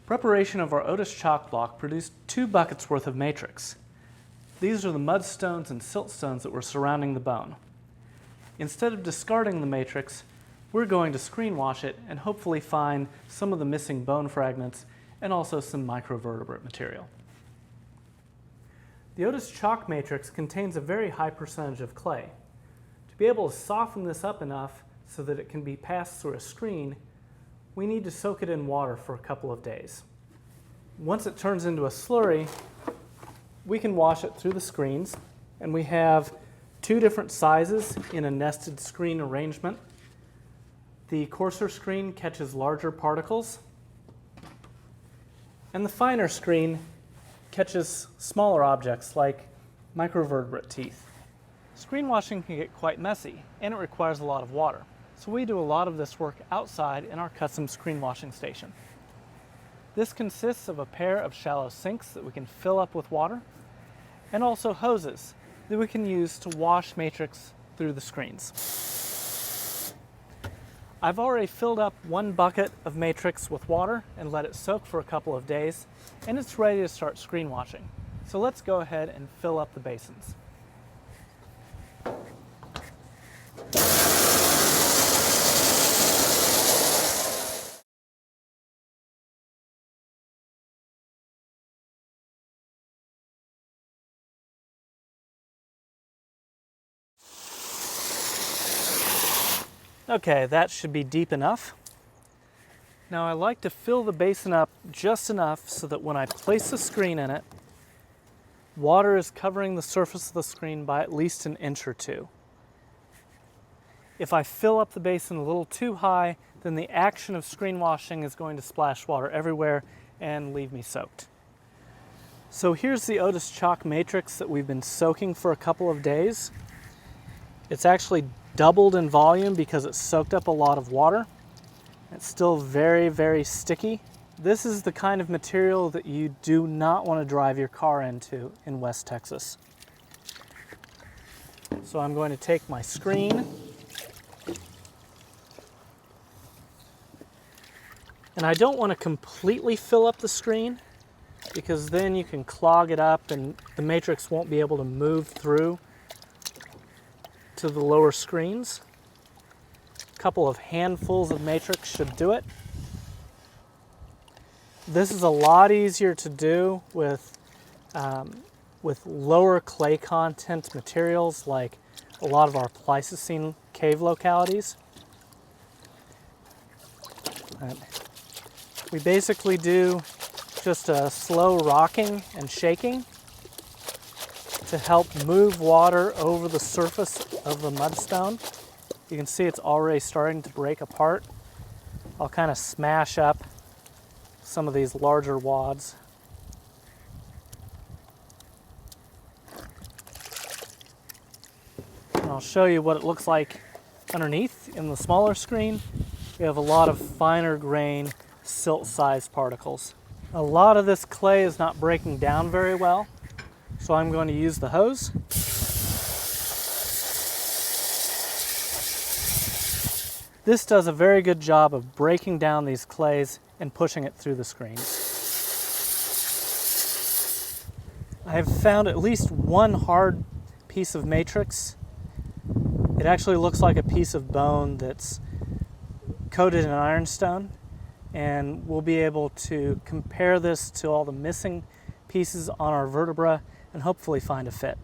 Preparation of our Otis chalk block produced 2 buckets worth of matrix. These are the mudstones and siltstones that were surrounding the bone. Instead of discarding the matrix, we're going to screen wash it and hopefully find some of the missing bone fragments and also some microvertebrate material. The Otis chalk matrix contains a very high percentage of clay. To be able to soften this up enough so that it can be passed through a screen, we need to soak it in water for a couple of days. Once it turns into a slurry, we can wash it through the screens, and we have 2 different sizes in a nested screen arrangement. The coarser screen catches larger particles, and the finer screen catches smaller objects like microvertebrate teeth. Screen washing can get quite messy, and it requires a lot of water. So we do a lot of this work outside in our custom screen washing station. This consists of a pair of shallow sinks that we can fill up with water, and also hoses that we can use to wash matrix through the screens. I've already filled up 1 bucket of matrix with water and let it soak for a couple of days, and it's ready to start screen washing. So let's go ahead and fill up the basins. Okay, that should be deep enough. Now I like to fill the basin up just enough so that when I place the screen in it, water is covering the surface of the screen by at least an inch or 2. If I fill up the basin a little too high, then the action of screen washing is going to splash water everywhere and leave me soaked. So here's the Otis chalk matrix that we've been soaking for a couple of days. It's actually doubled in volume because it soaked up a lot of water. It's still very, very sticky. This is the kind of material that you do not want to drive your car into in West Texas. So I'm going to take my screen and I don't want to completely fill up the screen because then you can clog it up and the matrix won't be able to move through to the lower screens. A couple of handfuls of matrix should do it. This is a lot easier to do with lower clay content materials like a lot of our Pleistocene cave localities. We basically do just a slow rocking and shaking to help move water over the surface of the mudstone. You can see it's already starting to break apart. I'll kind of smash up some of these larger wads. And I'll show you what it looks like underneath in the smaller screen. We have a lot of finer grain silt-sized particles. A lot of this clay is not breaking down very well, so I'm going to use the hose. This does a very good job of breaking down these clays and pushing it through the screens. I have found at least 1 hard piece of matrix. It actually looks like a piece of bone that's coated in ironstone, and we'll be able to compare this to all the missing pieces on our vertebra and hopefully find a fit.